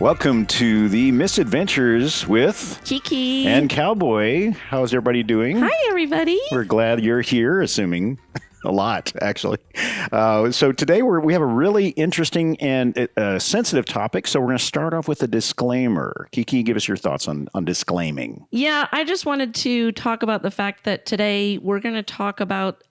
Welcome to the Misadventures with Kiki and Cowboy. How's everybody doing? Hi, everybody. We're glad you're here, assuming a lot, actually. So today we have a really interesting and sensitive topic. So we're going to start off with a disclaimer. Kiki, give us your thoughts on disclaiming. Yeah, I just wanted to talk about the fact that today we're going to talk about,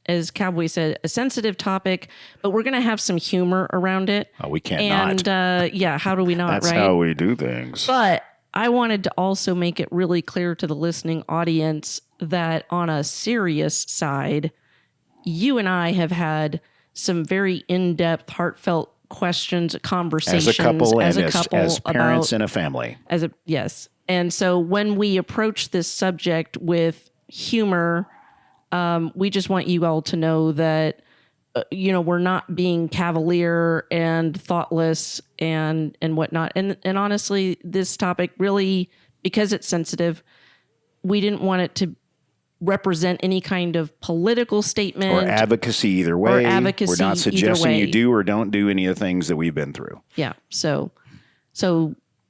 as Cowboy said, a sensitive topic, but we're going to have some humor around it. Oh, we can't and, not. Yeah, how do we not, That's right? how we do things. But I wanted to also make it really clear to the listening audience that on a serious side, you and I have had some very in-depth, heartfelt questions, conversations as a couple as parents in a family. Yes. And so when we approach this subject with humor, we just want you all to know that, we're not being cavalier and thoughtless and whatnot. And honestly, this topic really, because it's sensitive, we didn't want it to represent any kind of political statement Or advocacy either way. We're not suggesting you do or don't do any of the things that we've been through. Yeah. So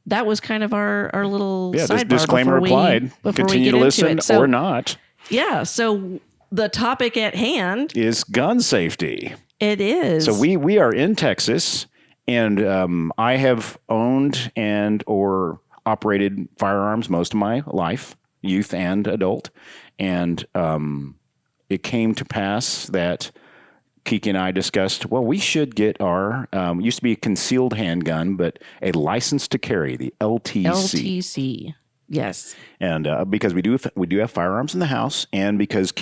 that was kind of our little sidebar disclaimer applied. Continue to listen or not. Yeah. So the topic at hand is gun safety. It is. So we are in Texas, and I have owned and or operated firearms most of my life, youth and adult. And it came to pass that Kiki and I discussed, well, we should get our, used to be a concealed handgun, but a license to carry, the LTC. LTC. Yes. And because we do have firearms in the house, and because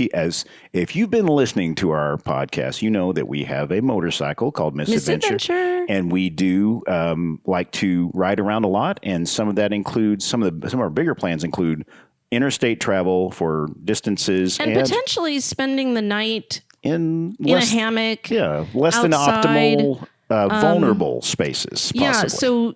if you've been listening to our podcast, you know that we have a motorcycle called Misadventure, and we do like to ride around a lot, and some of that includes some of our bigger plans include interstate travel for distances and potentially spending the night in a hammock. Yeah, less outside, than optimal, vulnerable spaces. Possibly. Yeah. So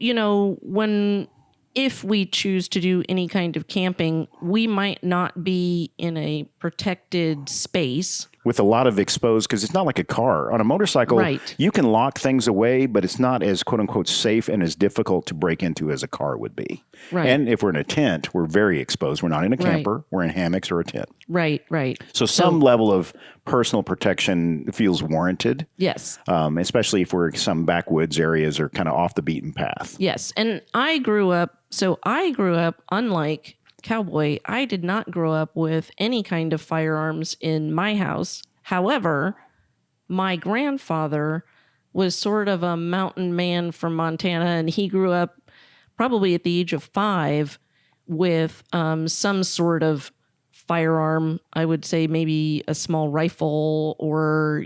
if we choose to do any kind of camping, we might not be in a protected space. With a lot of exposed, because it's not like a car. On a motorcycle, right. You can lock things away, but it's not as quote-unquote safe and as difficult to break into as a car would be. Right. And if we're in a tent, we're very exposed. We're not in a camper. Right. We're in hammocks or a tent. Right. So some level of personal protection feels warranted. Yes. Especially if we're in some backwoods areas or kind of off the beaten path. Yes. And I grew up, unlike Cowboy, I did not grow up with any kind of firearms in my house. However, my grandfather was sort of a mountain man from Montana, and he grew up probably at the age of 5 with some sort of firearm. I would say maybe a small rifle or,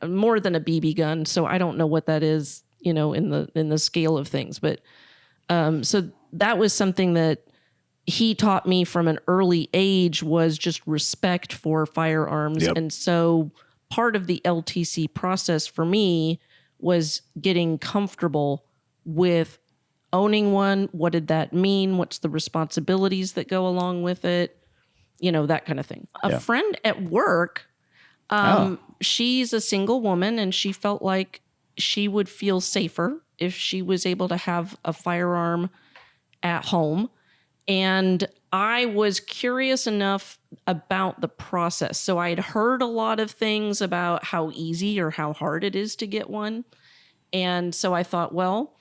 more than a BB gun. So I don't know what that is, in the scale of things. But so that was something that he taught me from an early age, was just respect for firearms. Yep. And so part of the LTC process for me was getting comfortable with owning one. What did that mean? What's the responsibilities that go along with it? That kind of thing. A friend at work, she's a single woman, and she felt like she would feel safer if she was able to have a firearm at home. And I was curious enough about the process. So I had heard a lot of things about how easy or how hard it is to get one. And so I thought, well,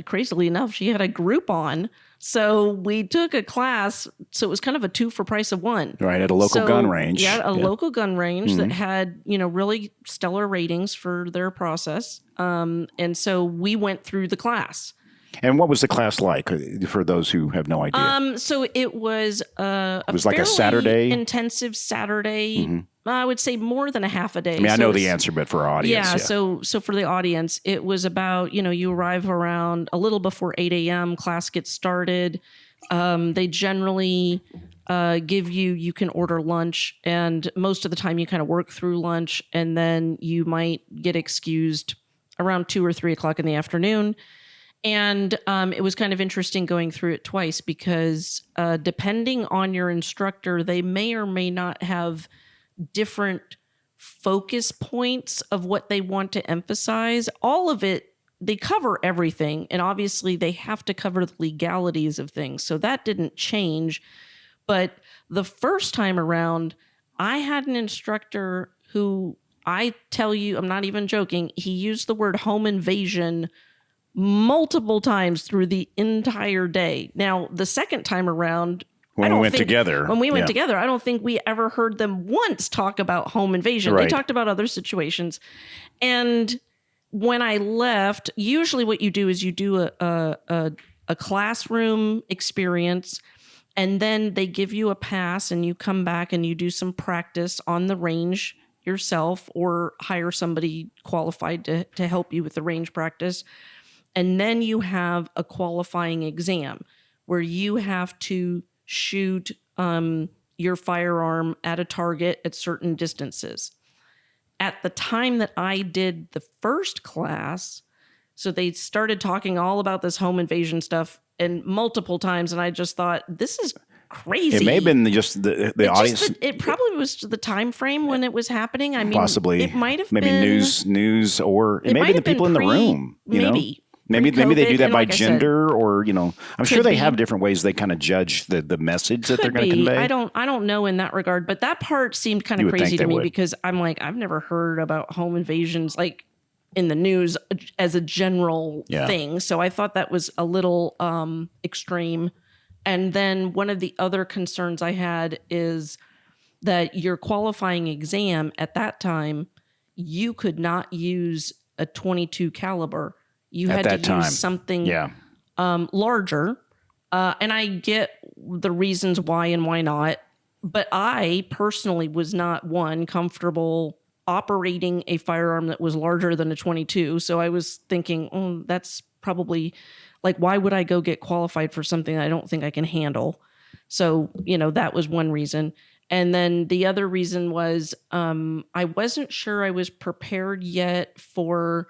crazily enough, she had a Groupon. So we took a class. So it was kind of a 2 for price of 1. Right, at a local gun range. Yeah, a local gun range that had, really stellar ratings for their process. And so we went through the class. And what was the class like for those who have no idea? So it was like a Saturday, intensive Saturday. Mm-hmm. I would say more than a half a day. I mean, I know the answer, but for our audience, yeah. So for the audience, it was about you arrive around a little before 8 a.m. Class gets started. They generally give you can order lunch, and most of the time you kind of work through lunch, and then you might get excused around 2 or 3 o'clock in the afternoon. And it was kind of interesting going through it twice because depending on your instructor, they may or may not have different focus points of what they want to emphasize. All of it they cover everything, and obviously they have to cover the legalities of things. So that didn't change. But the first time around, I had an instructor who, I tell you, I'm not even joking, he used the word home invasion multiple times through the entire day. Now, the second time around, when we went together, I don't think we ever heard them once talk about home invasion. Right. They talked about other situations. And when I left, usually what you do is you do a classroom experience, and then they give you a pass and you come back and you do some practice on the range yourself, or hire somebody qualified to help you with the range practice. And then you have a qualifying exam where you have to shoot your firearm at a target at certain distances. At the time that I did the first class, so they started talking all about this home invasion stuff and multiple times, and I just thought, this is crazy. It may have been just the audience. It probably was the time frame when it was happening. I mean, possibly it might have maybe been news, or it may have been the people in the room. Maybe they do that by gender, or I'm sure they have different ways they kind of judge the message that they're going to convey. I don't know in that regard, but that part seemed kind of crazy to me because I'm like, I've never heard about home invasions like in the news as a general thing. So I thought that was a little extreme. And then one of the other concerns I had is that your qualifying exam at that time, you could not use a .22 caliber. You had to use something larger. And I get the reasons why and why not. But I personally was not, comfortable operating a firearm that was larger than a .22. So I was thinking, that's probably, like, why would I go get qualified for something I don't think I can handle? So, that was one reason. And then the other reason was I wasn't sure I was prepared yet for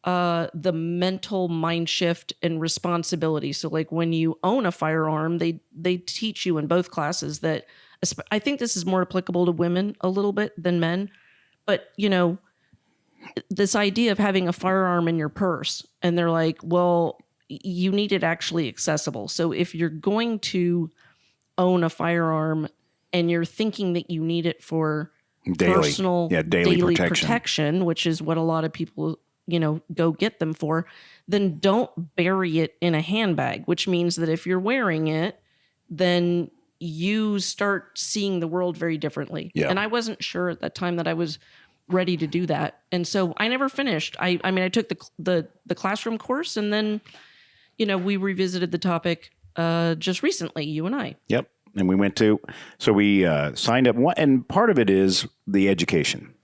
the mental mind shift and responsibility. So like when you own a firearm, they teach you in both classes that, I think this is more applicable to women a little bit than men, but this idea of having a firearm in your purse, and they're like, well, you need it actually accessible. So if you're going to own a firearm and you're thinking that you need it for personal daily protection, which is what a lot of people go get them for, then don't bury it in a handbag, which means that if you're wearing it, then you start seeing the world very differently. Yeah. And I wasn't sure at that time that I was ready to do that. And so I never finished. I mean, I took the classroom course, and then, we revisited the topic just recently, you and I. Yep. And we signed up, and part of it is the education.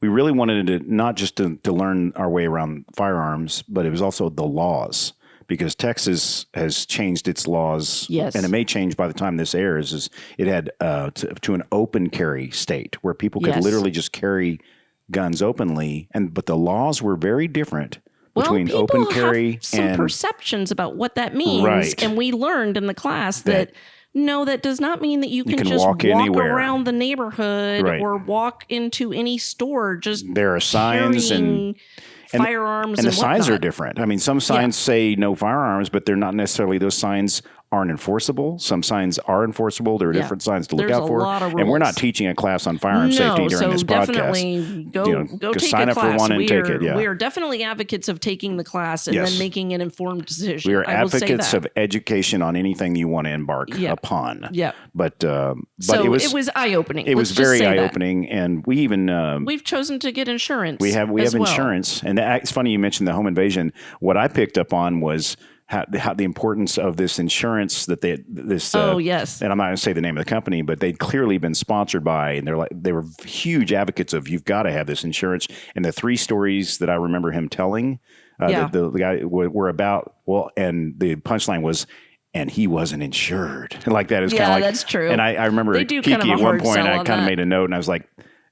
We really wanted to not just to learn our way around firearms, but it was also the laws, because Texas has changed its laws. Yes. And it may change by the time this airs. Is it had to an open carry state where people could literally just carry guns openly, but the laws were very different between open carry have some perceptions about what that means. Right. And we learned in the class that no, that does not mean that you can just walk around the neighborhood or walk into any store. Just there are signs and firearms, and the whatnot. signs are different. I mean, some signs say no firearms, but they're not necessarily, those signs aren't enforceable. Some signs are enforceable. There are different signs to look out for. And we're not teaching a class on firearm safety during this podcast. Definitely go take sign a up class. for one and take it. We are definitely advocates of taking the class and then making an informed decision. We are advocates of education on anything you want to embark upon. Yeah. But it was eye-opening. It was very eye-opening, and we even we've chosen to get insurance. We have insurance, and it's funny you mentioned the home invasion. What I picked up on was how the importance of this insurance that and I'm not going to say the name of the company, but they'd clearly been sponsored by, and they were huge advocates of, you've got to have this insurance. And the 3 stories that I remember him telling, the guy were about, and the punchline was, and he wasn't insured. Like that is kind of like, that's true. And I remember Kiki at one point, I kind of made a note, and I was like,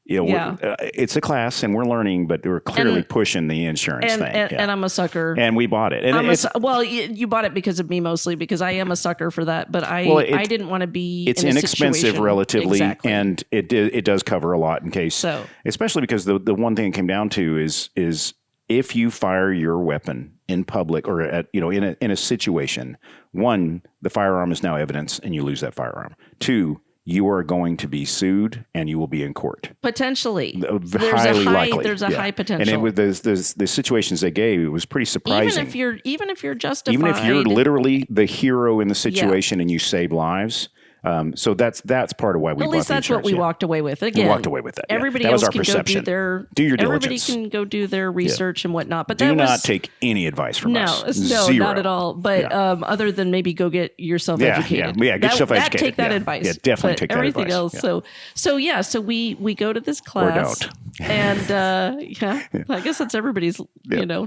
it's a class and we're learning, but we're clearly pushing the insurance thing. And I'm a sucker. And we bought it. And you bought it because of me mostly, because I am a sucker for that. But I didn't want to be. It's in a inexpensive situation. relatively, exactly. and it does cover a lot in case. So, especially because the one thing it came down to is if you fire your weapon in public or at, in a situation, one, the firearm is now evidence and you lose that firearm. Two, you are going to be sued and you will be in court. Potentially. Highly likely. There's a high potential. And with the situations they gave, it was pretty surprising. Even if you're justified. Even if you're literally the hero in the situation and you save lives. So that's part of why we bought the insurance. At least that's what we walked away with. Again, we walked away with that. Everybody that else was our can perception. do your everybody diligence. can go do their research and whatnot. But do not take any advice from us. No, Zero. not at all. But other than maybe go get yourself educated. Get yourself educated. Take that advice. Yeah, definitely take that advice. Everything else. So we go to this class. Or don't. And I guess that's everybody's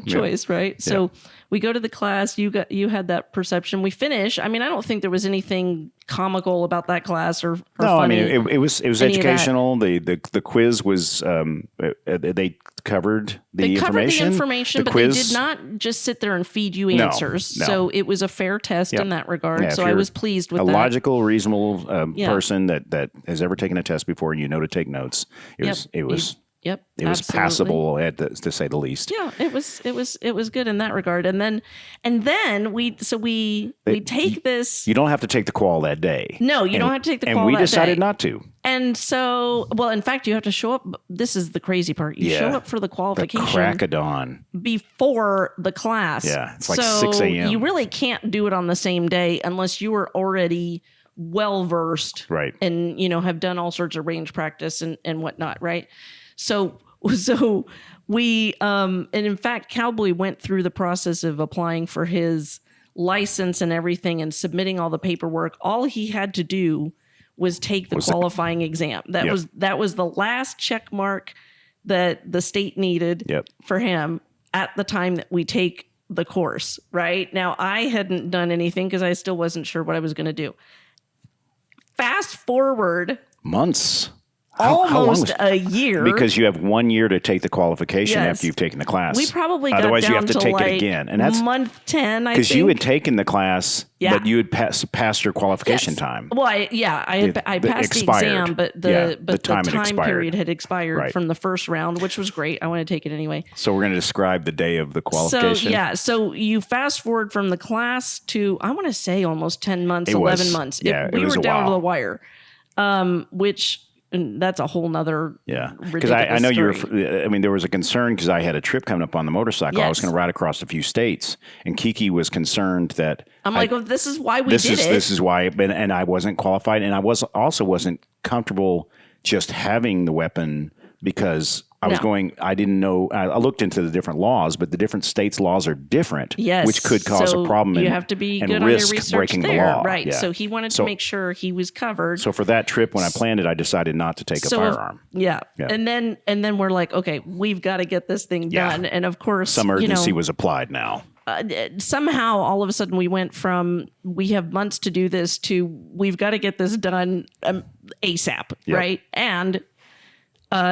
choice, right? Yeah. So we go to the class. You had that perception. We finish. I mean, I don't think there was anything comical about that class or funny. I mean, it was educational. The quiz was they covered the information. But they did not just sit there and feed you answers. No. So it was a fair test in that regard. Yeah, so I was pleased with that. A logical, reasonable person that has ever taken a test before and to take notes. It was passable to say the least. Yeah, it was good in that regard. And then we take this. You don't have to take the qual that day. No, you don't have to take the qual that day. And we decided not to. And so, in fact, you have to show up. This is the crazy part. You show up for the qualification. The crack of dawn. Before the class. Yeah, it's like 6 a.m. You really can't do it on the same day unless you are already well versed. Right. And, have done all sorts of range practice and whatnot, right? So we, and in fact, Cowboy went through the process of applying for his license and everything and submitting all the paperwork. All he had to do was take the qualifying exam. That was the last check mark that the state needed for him at the time that we take the course, right? Now, I hadn't done anything because I still wasn't sure what I was going to do. Fast forward. Months. Almost a year. Because you have 1 year to take the qualification after you've taken the class. We probably got Otherwise, down you have to take it again. And that's month 10, I think. Because you had taken the class, but you had passed your qualification time. Well, I passed the exam, but the time period had expired from the first round, which was great. I want to take it anyway. So we're going to describe the day of the qualification. So you fast forward from the class to, I want to say almost 10 months, 11 months. Yeah, we were down to the wire. Which... And that's a whole nother because I know there was a concern because I had a trip coming up on the motorcycle. Yes. I was going to ride across a few states, and Kiki was concerned that this is why we did it. This is why, and I wasn't qualified, and I wasn't comfortable just having the weapon because I didn't know. I looked into the different laws, but the different states' laws are different, which could cause a problem. You have to be good on your research breaking there, the law. Right? Yeah. So he wanted to make sure he was covered. So for that trip, when I planned it, I decided not to take a firearm. And then we're like, okay, we've got to get this thing done. And of course, some urgency was applied now. Somehow, all of a sudden, we went from we have months to do this to we've got to get this done ASAP, right? And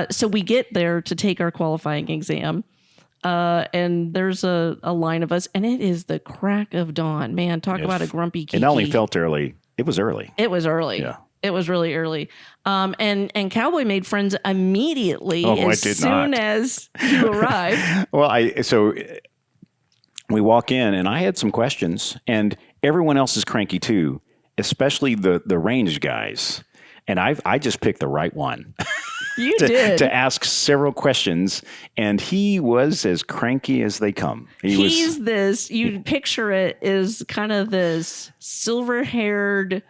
so we get there to take our qualifying exam, and there's a line of us, and it is the crack of dawn. Man, talk about a grumpy Kiki. It only felt early. It was early. It was early. Yeah. It was really early. And Cowboy made friends immediately as soon as you arrived. So we walk in, and I had some questions, and everyone else is cranky too, especially the range guys. And I just picked the right one. You did. To ask several questions, and he was as cranky as they come. You picture it as kind of this silver-haired,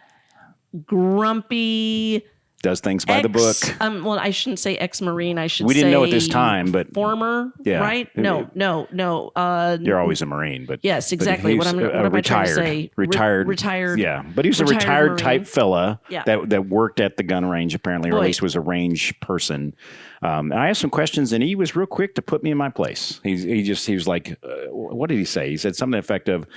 grumpy... Does things by the book. Well, I shouldn't say ex-Marine. I should say... We didn't know at this time, but... Former, right? No. You're always a Marine, but... Yes, exactly. What am I trying to say? Retired. Yeah, but he was a retired type fella Yeah. that worked at the gun range, apparently, or at least was a range person. And I asked some questions, and he was real quick to put me in my place. He was like, what did he say? He said something to the effect of...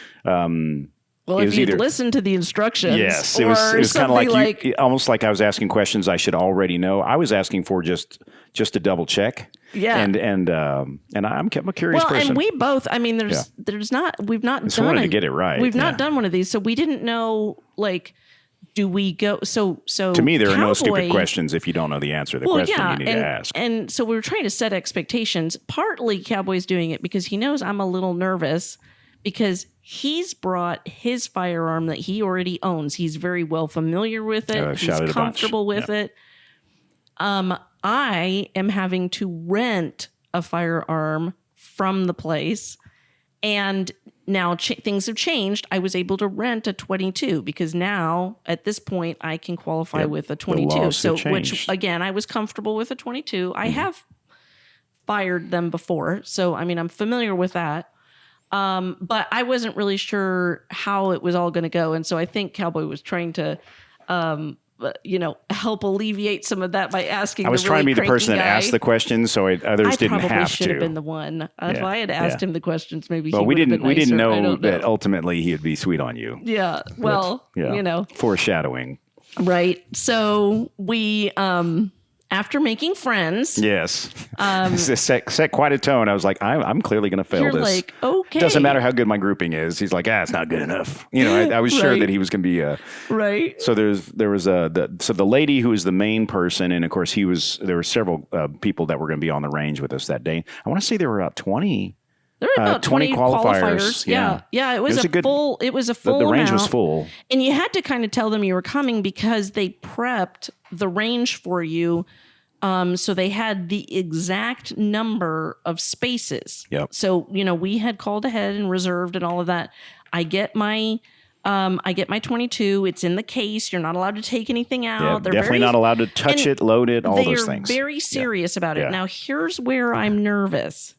Well, if you'd listen to the instructions, yes, it was kind of like almost like I was asking questions I should already know. I was asking for just a double check. Yeah, and I'm a curious person. And we both. I mean, we've not just done wanted to get it right. We've not done one of these, so we didn't know. Like, do we go? So to me, there are no stupid Cowboy- questions if you don't know the answer. The question you need to ask. And so we were trying to set expectations. Partly Cowboy's doing it because he knows I'm a little nervous because he's brought his firearm that he already owns. He's very well familiar with it. He's comfortable with it. I am having to rent a firearm from the place. And now things have changed. I was able to rent a 22 because now at this point I can qualify with a 22. So which again, I was comfortable with a 22. I have fired them before. So I mean, I'm familiar with that. But I wasn't really sure how it was all going to go. And so I think Cowboy was trying to help alleviate some of that by asking. I was trying to be the person that asked the questions, so others didn't have to. I probably should have been the one. If I had asked him the questions, maybe. But we didn't know that ultimately he would be sweet on you. Yeah. Well, foreshadowing. Right. So we, after making friends, yes, set quite a tone. I was like, I'm clearly going to fail you're this. Like, okay, doesn't matter how good my grouping is. He's like, it's not good enough. I was sure that he was going to be right. So there was the lady who was the main person, and of course there were several people that were going to be on the range with us that day. I want to say there were about 20. There were about 20 qualifiers. Yeah. It was a full. The range was full, and you had to kind of tell them you were coming because they prepped the range for you. So they had the exact number of spaces. Yep. So we had called ahead and reserved and all of that. I get my 22. It's in the case. You're not allowed to take anything out. Yeah, they're definitely not allowed to touch it, load it, all those things. They're very serious about it. Now here's where I'm nervous.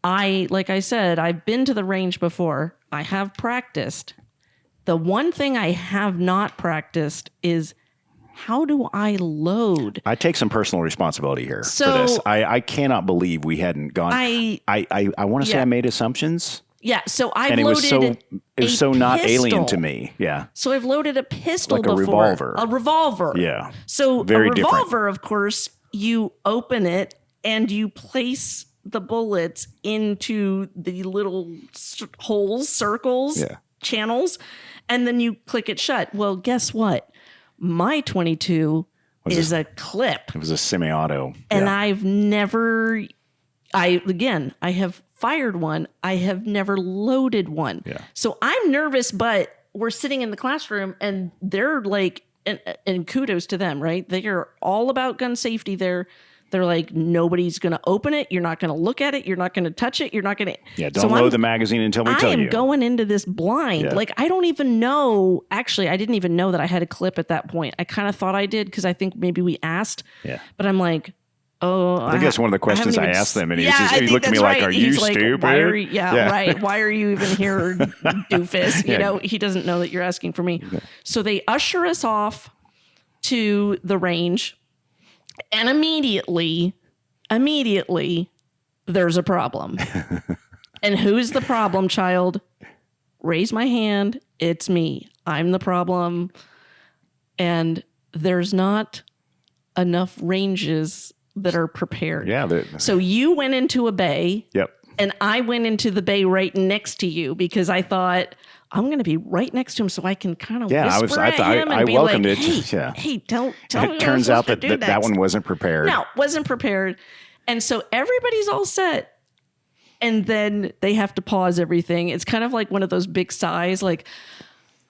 Like I said, I've been to the range before. I have practiced. The one thing I have not practiced is how do I load? I take some personal responsibility here for this. I cannot believe we hadn't gone. I want to say I made assumptions. Yeah, so I've and loaded it was so not alien to me. Yeah. So I've loaded a pistol like a before. revolver. A revolver. Yeah. So very a revolver, different. Of course, you open it and you place the bullets into the little holes, circles, channels, and then you click it shut. Well, guess what? My 22 is a clip. It was a semi-auto. And I've never, I have fired one. I have never loaded one. Yeah. So I'm nervous, but we're sitting in the classroom and they're like, and kudos to them, right? They are all about gun safety there. They're like, nobody's going to open it. You're not going to look at it. You're not going to touch it. You're not going to. Yeah, don't load the magazine until we tell you. I am going into this blind. Yeah. Like, I don't even know. Actually, I didn't even know that I had a clip at that point. I kind of thought I did because I think maybe we asked. Yeah. But I'm like, I think that's one of the questions I asked them. And he looked at me like, are you stupid? Right. Why are you even here, doofus? He doesn't know that you're asking for me. Okay. So they usher us off to the range. And immediately, there's a problem. And who's the problem, child? Raise my hand. It's me. I'm the problem. And there's not enough ranges that are prepared. Yeah. So you went into a bay. Yep. And I went into the bay right next to you because I thought, I'm going to be right next to him so I can kind of whisper at him and be welcomed like, it. Hey, tell me. It turns out that one wasn't prepared. No, wasn't prepared. And so everybody's all set. And then they have to pause everything. It's kind of like one of those big sighs, like,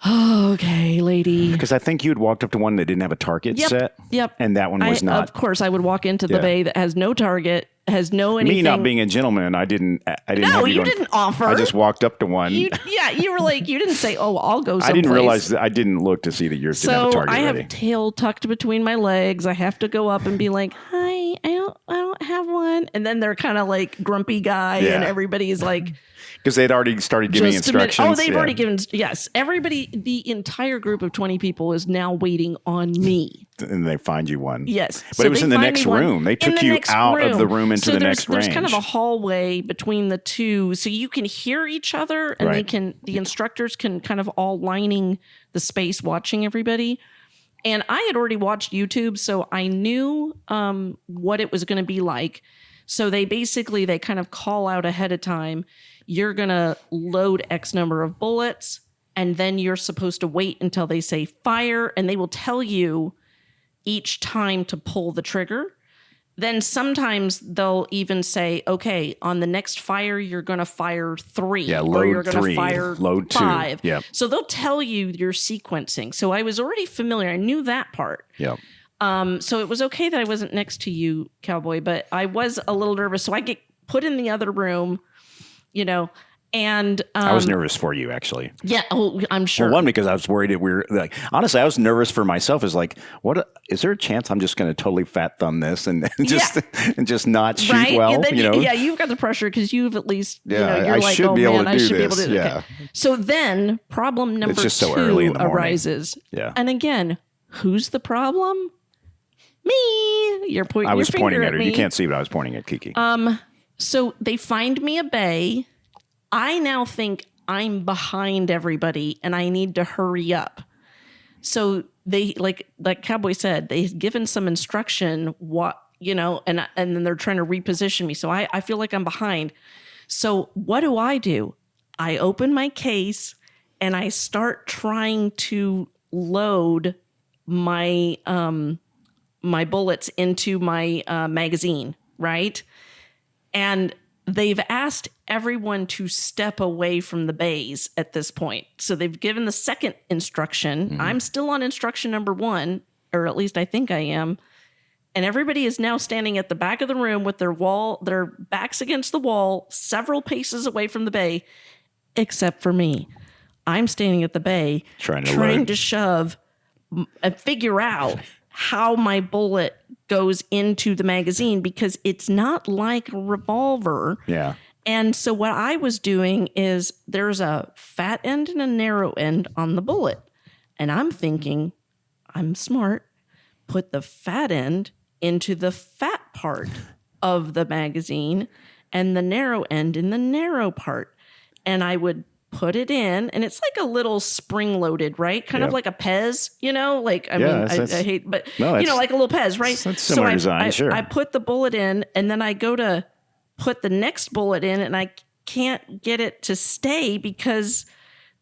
oh, okay, lady. Because I think you had walked up to one that didn't have a target set. Yep. And that one was not. Of course, I would walk into the bay that has no target, has no anything. Me not being a gentleman, I didn't. No, you didn't offer. I just walked up to one. You were like, you didn't say, "Oh, I'll go someplace." I didn't realize that. I didn't look to see that yours didn't have a target. So I have ready. tail tucked between my legs. I have to go up and be like, "Hi, I don't have one." And then they're kind of like grumpy guy, and everybody's like. Because they'd already started giving instructions. Oh, they've already given. Yes. Everybody, the entire group of 20 people is now waiting on me. And they find you one. Yes. But it was in the next room. They took you out of the room into the next range. There's kind of a hallway between the two. So you can hear each other and the instructors can kind of all lining the space watching everybody. And I had already watched YouTube, so I knew what it was going to be like. So they kind of call out ahead of time. You're going to load X number of bullets. And then you're supposed to wait until they say fire, and they will tell you each time to pull the trigger. Then sometimes they'll even say, okay, on the next fire, you're going to fire 3. Yeah, or load you're going 3, to fire load 2. 5. Yep. So they'll tell you your sequencing. So I was already familiar. I knew that part. Yep. So it was okay that I wasn't next to you, Cowboy, but I was a little nervous. So I get put in the other room, and I was nervous for you, actually. Yeah, I'm sure. Well, one, because I was worried that honestly, I was nervous for myself. Is like, is there a chance I'm just going to totally fat thumb this and just not shoot right? well? And then you've got the pressure because you've at least, you're I like, should oh be able man, to I do should be able this. to do Yeah. okay. So then problem number just 2 so early in the morning. arises. Yeah. And again, who's the problem? Me. You're pointing. I was your finger pointing at her. me. You can't see, but I was pointing at Kiki. So they find me a bay. I now think I'm behind everybody and I need to hurry up. So they, like Cowboy said, they've given some instruction, and then they're trying to reposition me. So I feel like I'm behind. So what do? I open my case and I start trying to load my my bullets into my magazine, right? And they've asked everyone to step away from the bays at this point. So they've given the second instruction. Mm-hmm. I'm still on instruction number 1, or at least I think I am. And everybody is now standing at the back of the room with their backs against the wall, several paces away from the bay, except for me. I'm standing at the bay, trying to shove and figure out how my bullet goes into the magazine, because it's not like a revolver. Yeah. And so what I was doing is there's a fat end and a narrow end on the bullet. And I'm thinking, I'm smart, put the fat end into the fat part of the magazine and the narrow end in the narrow part. And I would put it in, and it's like a little spring loaded, right? Kind of like a Pez, I hate, but like a little Pez, right? That's similar design, sure. I put the bullet in, and then I go to put the next bullet in, and I can't get it to stay because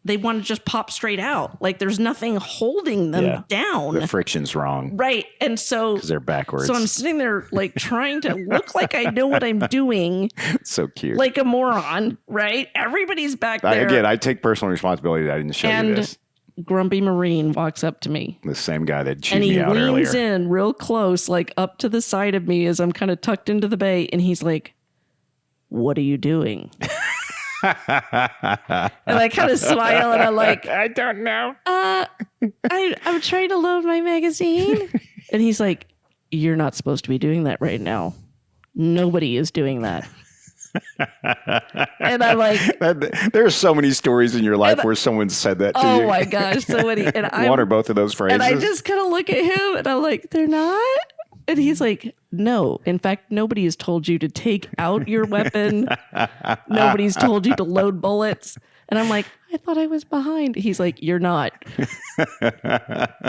they want to just pop straight out. Like there's nothing holding them down. The friction's wrong. Right. And so, because they're backwards. So I'm sitting there like trying to look like I know what I'm doing. So cute. Like a moron, right? Everybody's back there. Again, I take personal responsibility that I didn't show you this. Grumpy Marine walks up to me. The same guy that chewed me out earlier. And he leans in real close, like up to the side of me as I'm kind of tucked into the bay. And he's like, "What are you doing?" And I kind of smile and I'm like, I don't know. I'm trying to load my magazine. And he's like, "You're not supposed to be doing that right now. Nobody is doing that." And I'm like, there are so many stories in your life where someone said that to you. Oh my gosh, so many. And one or both of those phrases. And I just kind of look at him and I'm like, "They're not?" And he's like, "No. In fact, nobody has told you to take out your weapon. Nobody's told you to load bullets." And I'm like, "I thought I was behind." He's like, "You're not.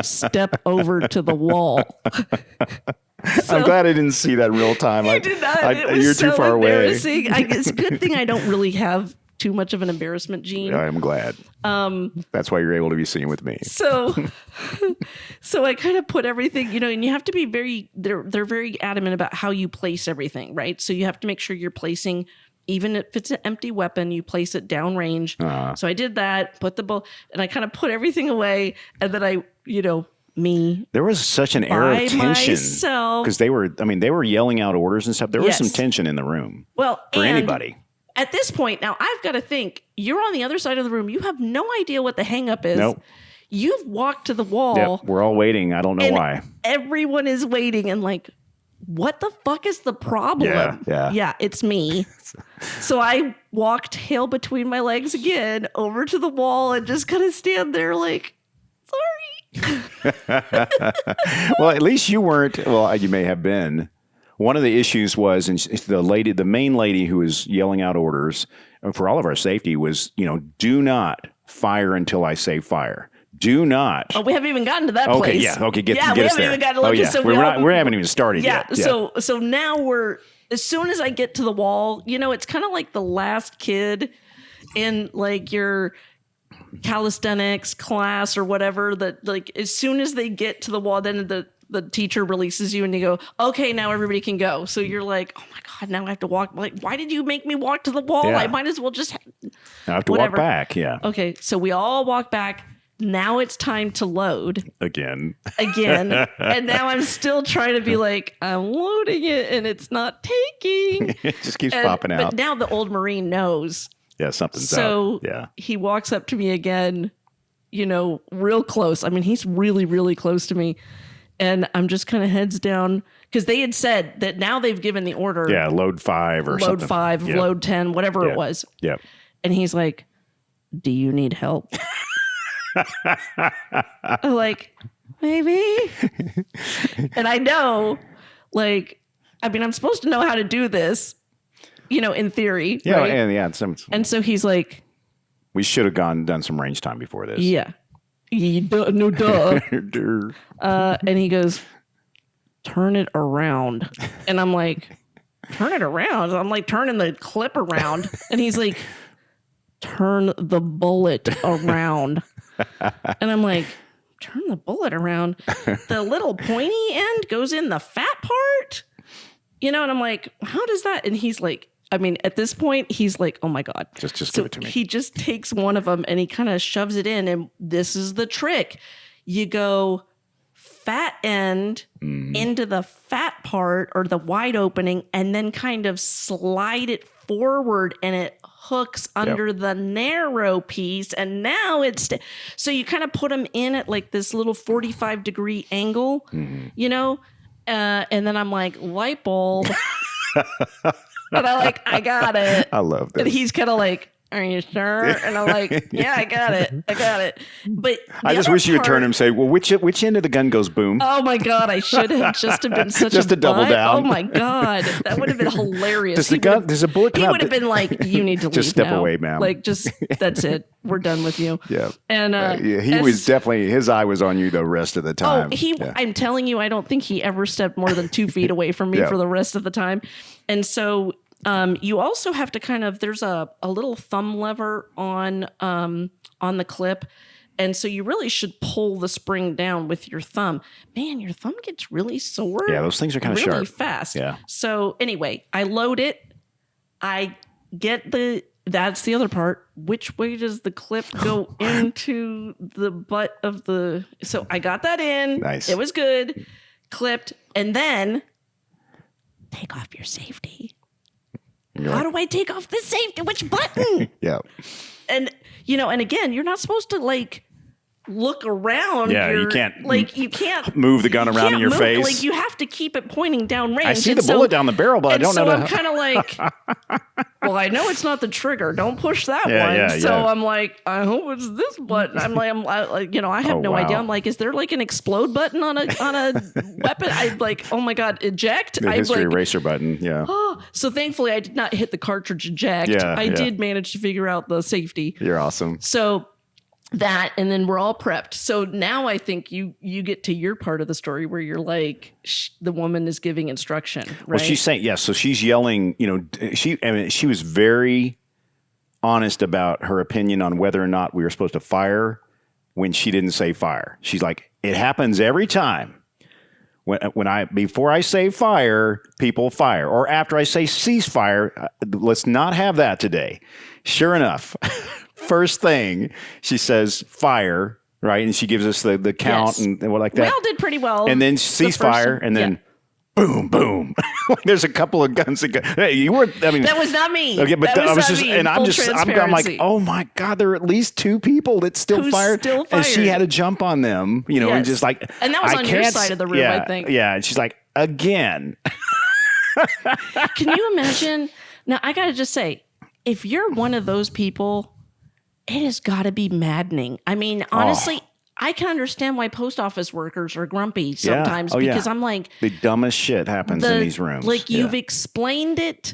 Step over to the wall." So, I'm glad I didn't see that in real time. You did not. You're too far away. It's a good thing I don't really have too much of an embarrassment gene. I'm glad. That's why you're able to be seen with me. So I kind of put everything, and you have to be they're very adamant about how you place everything, right? So you have to make sure you're placing, even if it's an empty weapon, you place it downrange. So I did that, put the ball, and I kind of put everything away, and then there was such an air of tension because they were yelling out orders and stuff. There was some tension in the room. Well, for anybody. At this point, now I've got to think, you're on the other side of the room. You have no idea what the hang up is. Nope. You've walked to the wall. Yep, we're all waiting. I don't know why. Everyone is waiting and like, what the fuck is the problem? Yeah, it's me. So I walked tail between my legs again over to the wall and just kind of stand there like, sorry. Well, at least you weren't. Well, you may have been. One of the issues was, and the main lady who was yelling out orders for all of our safety was, do not fire until I say fire. Do not. Oh, we haven't even gotten to that place. Okay, yeah. Okay, get us there. We haven't even gotten to look. So we haven't even started yet. Yeah. So now as soon as I get to the wall, it's kind of like the last kid in like your calisthenics class or whatever, that like as soon as they get to the wall, then the teacher releases you and you go, okay, now everybody can go. So you're like, oh my God, now I have to walk. Like, why did you make me walk to the wall? Yeah. I might as well just I have to whatever. walk back. Yeah. Okay, so we all walk back. Now it's time to load Again. and now I'm still trying to be like, I'm loading it and it's not taking. It just keeps popping out. But now the old Marine knows. Yeah, something's So out. Yeah. he walks up to me again, real close. I mean, he's really, really close to me. And I'm just kind of heads down because they had said that now they've given the order. Yeah, load 5 or something. Load 5, Yep. load 10, whatever it was. Yep. And he's like, do you need help? I'm like, maybe. And I know, like, I mean, I'm supposed to know how to do this, in theory. Yeah, right? And so he's like, we should have done some range time before this. yeah. No, duh. And he goes, turn it around. And I'm like, turn it around? I'm like turning the clip around. And he's like, turn the bullet around. And I'm like, turn the bullet around? The little pointy end goes in the fat part? And I'm like, how does that? And he's like, I mean, at this point, he's like, oh my God. Just So give it to me. he just takes one of them and he kind of shoves it in. And this is the trick. You go fat end into the fat part or the wide opening and then kind of slide it forward and it hooks under the narrow piece. And now so you kind of put them in at like this little 45-degree angle, and then I'm like, light bulb. And I got it. I love this. And he's kind of like, are you sure? And I'm like, yeah, I got it. But I just wish you would turn him and say, well, which end of the gun goes boom? Oh my God, I should have just have been such Just a to double butt. down. Oh my God, that would have been hilarious. Does a bullet come He out? would have been like, you need to leave Just step now. away, ma'am. Like, just, that's it. We're done with you. Yeah. And he was definitely, his eye was on you the rest of the time. I'm telling you, I don't think he ever stepped more than 2 feet away from me for the rest of the time. And so you also have to kind of, there's a little thumb lever on the clip. And so you really should pull the spring down with your thumb. Man, your thumb gets really sore. Yeah, those things are kind of really sharp. fast. Yeah. So anyway, I load it. I get that's the other part. Which way does the clip go into the butt of so I got that in. Nice. It was good. Clipped. And then take off your safety. How do I take off the safety? Which button? Yeah. And, and again, you're not supposed to look around. Yeah, you can't you can't move the gun around in your face. Like you have to keep it pointing down range. I see the bullet down the barrel, but I don't know. So I'm kind of like, well, I know it's not the trigger. Don't push that one. Yeah, so I'm like, I hope it's this button. I have no idea. I'm like, is there like an explode button on a weapon? I'm like, oh my God, eject. The history eraser button. Yeah. So thankfully, I did not hit the cartridge eject. Yeah, I did manage to figure out the safety. You're awesome. So that, and then we're all prepped. So now I think you get to your part of the story where you're like, the woman is giving instruction, right? Well, she's saying, yes. So she's yelling, she was very honest about her opinion on whether or not we were supposed to fire when she didn't say fire. She's like, it happens every time. Before I say fire, people fire. Or after I say ceasefire, let's not have that today. Sure enough, first thing she says fire, right? And she gives us the count and what like that. We all did pretty well. And then ceasefire, and then boom, boom. There's a couple of guns that go. Hey, you weren't. I mean, that was not me. Okay, but that I was not just, me. and I'm Transparency. like, oh my God, there are at least 2 people that still fired, and she had to jump on them, and just like, and that was on your side of the room, I think. Yeah, and she's like, again. Can you imagine? Now, I got to just say, if you're one of those people, it has got to be maddening. I mean, honestly, I can understand why post office workers are grumpy sometimes because I'm like, the dumbest shit happens in these rooms. Like you've explained it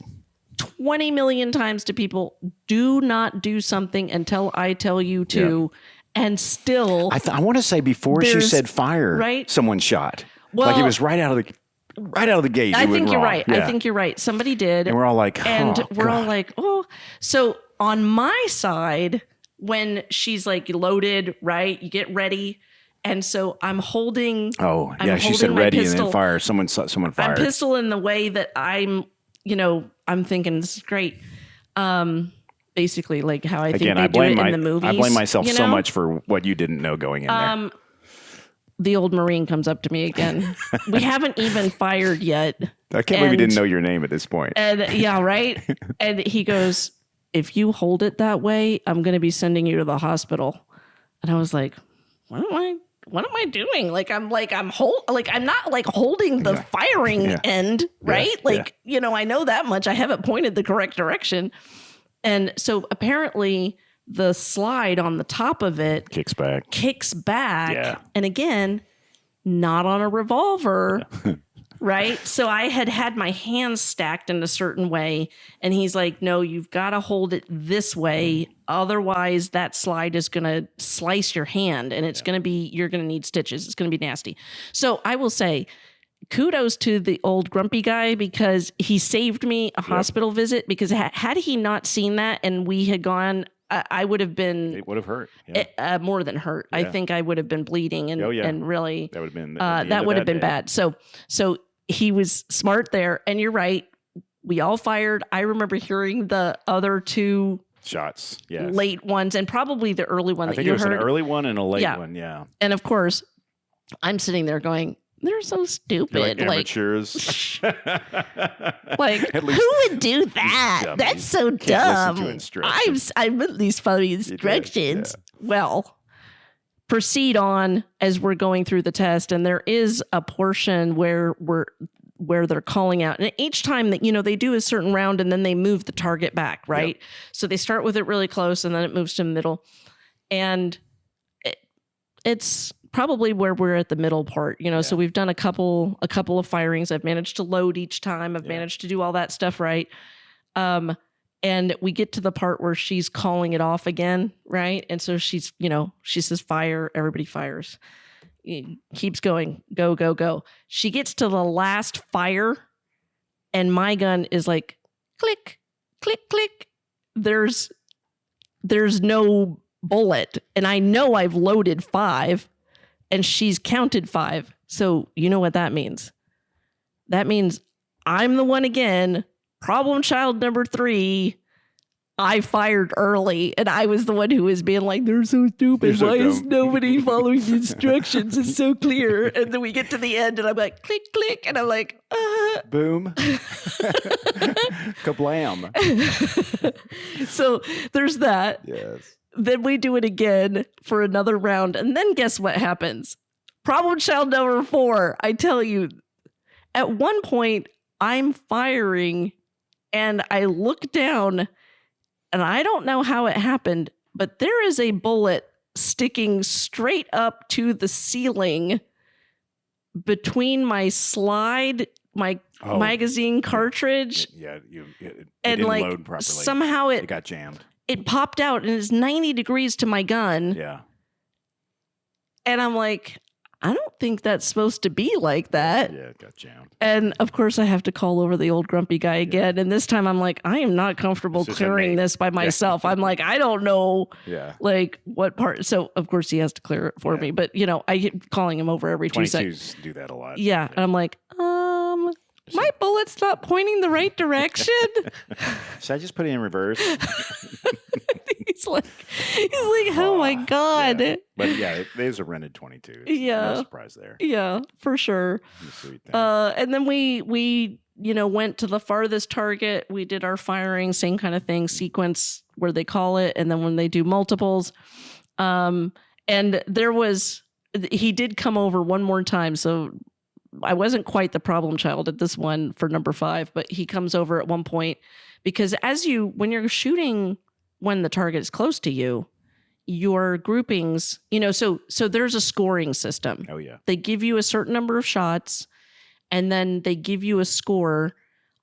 20 million times to people. Do not do something until I tell you to. Yeah. And still, I want to say before she said fire, right? Someone shot. Well, like it was right out of the gate. I think you're right. Yeah. I think you're right. Somebody did. And we're all like, all like, oh. So on my side, when she's like loaded, right? You get ready. And so I'm holding. Oh, yeah. She holding said my ready pistol. and then fire. Someone I'm fired. pistol in the way that I'm thinking this is great. Basically, like how I think they do it in the movies. I blame myself so much for what you didn't know going in there. The old Marine comes up to me again. We haven't even fired yet. I can't believe you didn't know your name at this point. And yeah, right. And he goes, "If you hold it that way, I'm going to be sending you to the hospital." And I was like, "What am I doing? I'm not like holding the firing end, right? I know that much. I haven't pointed the correct direction." And so apparently the slide on the top of it kicks back. Yeah. And again, not on a revolver. Right. So I had my hands stacked in a certain way. And he's like, "No, you've got to hold it this way. Otherwise, that slide is going to slice your hand and it's going to be, you're going to need stitches. It's going to be nasty." So I will say, kudos to the old grumpy guy because he saved me a hospital visit, because had he not seen that and we had gone, I would have been... It would have hurt. More than hurt. Yeah. I think I would have been bleeding and really... That would have been that would have been bad. So he was smart there. And you're right. We all fired. I remember hearing the other two... shots. Late ones and probably the early one I think it was an early one and a late one. Yeah. And of course, I'm sitting there going... They're so stupid. You're like amateurs. Who would do that? Dummies. That's so dumb. I'm at least following instructions. Yeah. Well, proceed on as we're going through the test, and there is a portion where they're calling out, and each time that they do a certain round, and then they move the target back, right? Yep. So they start with it really close, and then it moves to the middle, and it's probably where we're at the middle part, so we've done a couple of firings. I've managed to load each time. I've managed to do all that stuff right. And we get to the part where she's calling it off again, right? And so she's, she says fire, everybody fires. It keeps going, go, go, go. She gets to the last fire and my gun is like click, click, click. There's no bullet. And I know I've loaded 5. And she's counted 5. So you know what that means. That means I'm the one again. Problem child number 3. I fired early. And I was the one who was being like, they're so stupid. Why is nobody following the instructions? It's so clear. And then we get to the end and I'm like, click, click. And I'm like, boom. Kablam. So there's that. Yes. Then we do it again for another round. And then guess what happens? Problem child number 4. I tell you, at one point, I'm firing and I look down and I don't know how it happened, but there is a bullet sticking straight up to the ceiling between my slide, my magazine cartridge. It didn't load properly. Somehow it got jammed. It popped out and it's 90 degrees to my gun. Yeah. And I'm like, I don't think that's supposed to be like that. Yeah, it got jammed. And of course I have to call over the old grumpy guy again. And this time I'm like, I am not comfortable clearing this by myself. I'm like, I don't know what part. So of course he has to clear it for me. But I keep calling him over every 2 seconds. 22s do that a lot. Yeah. And I'm like, my bullet's not pointing the right direction. Should I just put it in reverse? He's like, oh my God. Yeah. But it is a rented 22. No surprise there. Yeah, for sure. And then we went to the farthest target. We did our firing, same kind of thing, sequence where they call it. And then when they do multiples, and he did come over one more time. So I wasn't quite the problem child at this one for number 5, but he comes over at one point because when you're shooting when the target is close to you, your groupings, so there's a scoring system. Oh yeah. They give you a certain number of shots and then they give you a score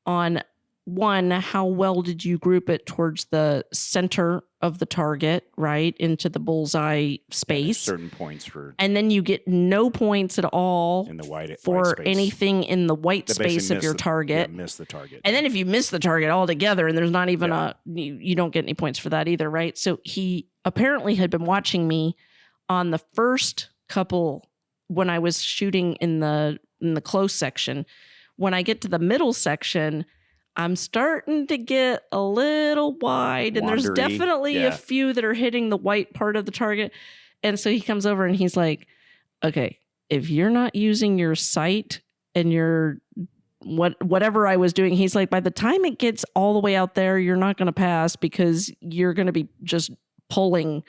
on one, how well did you group it towards the center of the target, right, into the bullseye space? Certain points for, and then you get no points at all in the white for space. anything in the white space of your target. Miss the target. And then if you miss the target altogether, and there's not even you don't get any points for that either, right? So he apparently had been watching me on the first couple when I was shooting in the close section. When I get to the middle section, I'm starting to get a little wide, and there's definitely a few that are hitting the white part of the target. And so he comes over and he's like, okay, if you're not using your sight and your whatever I was doing, he's like, by the time it gets all the way out there, you're not going to pass because you're going to be just pulling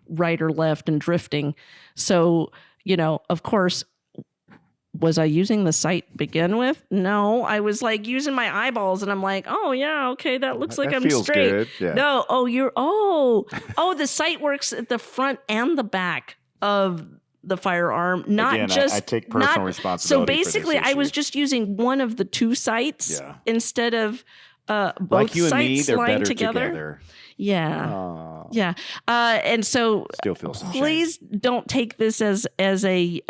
right or left and drifting. So, of course, was I using the sight to begin with? No, I was like using my eyeballs, and I'm like, oh yeah, okay, that looks like I'm straight. Good. Yeah. No, the sight works at the front and the back of the firearm, not Again, just I take personal responsibility. So basically, I was just using one of the two sights instead of both like you sights and me, lying they're better together. Yeah. Aww. Yeah. And so still feel some please don't take this as a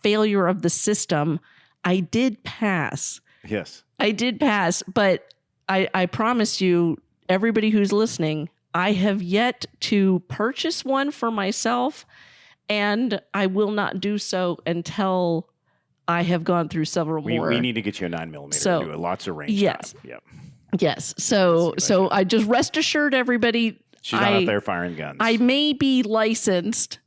failure of the system. I did pass. Yes. I did pass, but I promise you, everybody who's listening, I have yet to purchase one for myself, and I will not do so until I have gone through several more. We need to get you a 9mm to do it. Lots of range. Yes. Time. Yep. Yes. So I just rest assured, everybody. She's not out there firing guns. I may be licensed,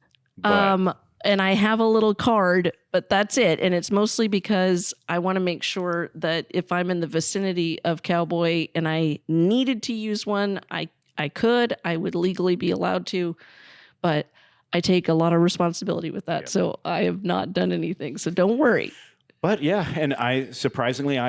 and I have a little card, but that's it. And it's mostly because I want to make sure that if I'm in the vicinity of Cowboy and I needed to use one, I would legally be allowed to, but I take a lot of responsibility with that. Yep. So I have not done anything. So don't worry. But yeah, and I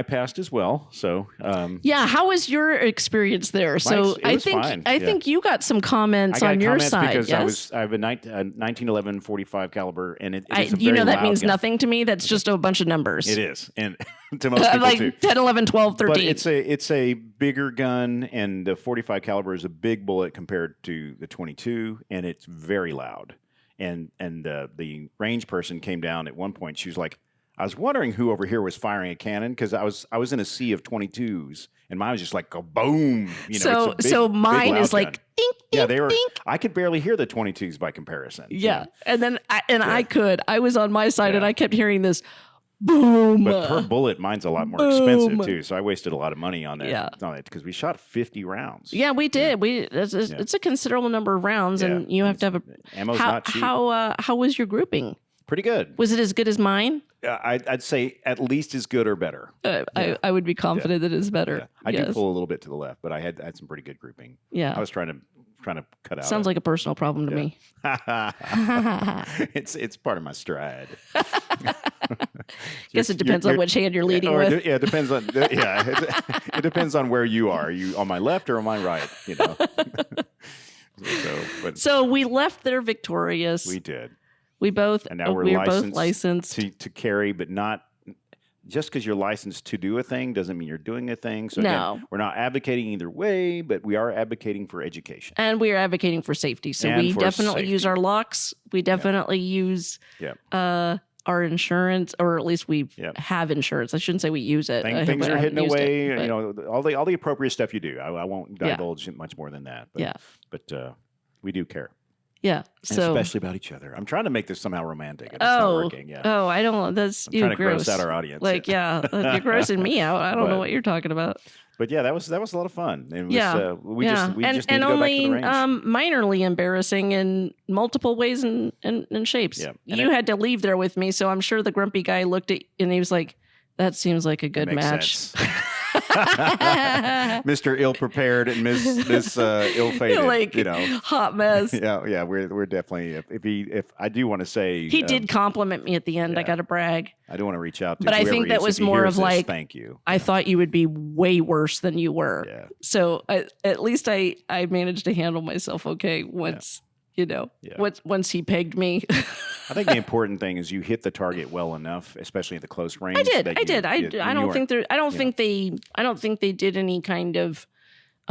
passed as well. So how was your experience there? So I think you got some comments on your side. Because I have a 1911 45 caliber, and it is a very that loud means gun. Nothing to me. That's just a bunch of numbers. It is, and to most people like too. 10, 11, 12, 13. But it's a bigger gun, and the 45 caliber is a big bullet compared to the 22, and it's very loud. And the range person came down at one point. She was like, I was wondering who over here was firing a cannon, because I was in a sea of 22s, and mine was just like a boom. So mine is like dink, dink, they were. Dink. I could barely hear the 22s by comparison. Yeah, and then I was on my side, and I kept hearing this boom. But per bullet, mine's a lot more expensive too. So I wasted a lot of money on that. Yeah, because we shot 50 rounds. Yeah, we did. It's a considerable number of rounds, and you have to have a ammo's not cheap. How was your grouping? Pretty good. Was it as good as mine? I'd say at least as good or better. I would be confident that it's better. Yeah. I do pull a little bit to the left, but I had some pretty good grouping. Yeah, I was trying to cut out. Sounds like a personal problem to me. It's part of my stride. Guess it depends on which hand you're leading with. It depends on it depends on where you are. Are you on my left or on my right? So we left there victorious. We did. We both, and now we're both licensed to carry, but not just because you're licensed to do a thing doesn't mean you're doing a thing. So again, we're not advocating either way, but we are advocating for education. And we are advocating for safety. So we definitely use our locks. We definitely use our insurance, or at least we have insurance. I shouldn't say we use it. Things are hidden away. All the appropriate stuff you do. I won't divulge much more than that. But we do care. Yeah. So especially about each other. I'm trying to make this somehow romantic. It's not working. Yeah. Oh, I don't. That's I'm trying to gross out our audience. Like, you're grossing me out. I don't know what you're talking about. But yeah, that was a lot of fun. And we just need to and go only back to the range. Minorly embarrassing in multiple ways and shapes. Yeah. You had to leave there with me, so I'm sure the grumpy guy looked at and he was like, "That seems like a good match." Mr. Ill-prepared and Miss Ill-fated, hot mess. Yeah, we're definitely. If I do want to say, he did compliment me at the end. I got to brag. I do want to reach out to, but I think that was more of like, thank you. I thought you would be way worse than you were. Yeah. So at least I managed to handle myself okay once Yeah. once he pegged me. I think the important thing is you hit the target well enough, especially at the close range. I did. I don't think they did any kind of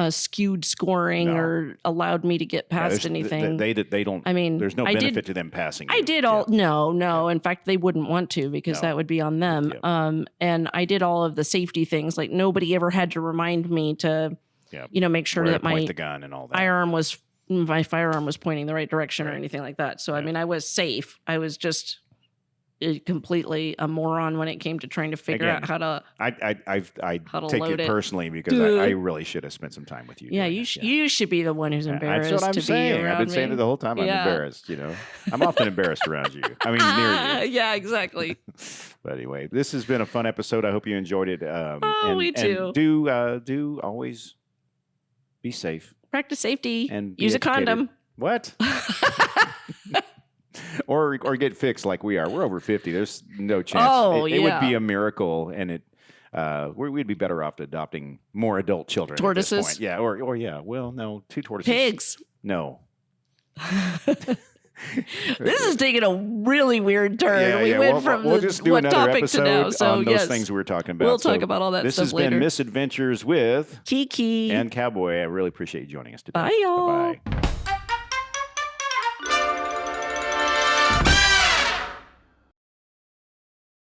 skewed scoring or allowed me to get past anything. They don't. I mean, there's no benefit to them passing. I did all. No. In fact, they wouldn't want to because that would be on them. And I did all of the safety things. Like nobody ever had to remind me to, make sure that my the gun and all that. My firearm was pointing the right direction or anything like that. So I mean, I was safe. I was just completely a moron when it came to trying to figure out how to. I take it personally because I really should have spent some time with you. Yeah, you should be the one who's embarrassed. That's what I'm to saying. Be around I've been me. saying it the whole time. I'm embarrassed. I'm often embarrassed around you. I mean, near you. Yeah, exactly. But anyway, this has been a fun episode. I hope you enjoyed it. Me too. And do always be safe. Practice safety And use a condom. What? or get fixed like we are. We're over 50. There's no chance. It would be a miracle, and we'd be better off adopting more adult children. Tortoises. At this point. Yeah, or well, no, 2 tortoises. Pigs. No. This is taking a really weird turn. We went from we'll just do another topic episode to now. So on those things we were talking about. We'll talk about all that this stuff has later. been Misadventures with Kiki and Cowboy. I really appreciate you joining us today. Bye, y'all. Bye-bye.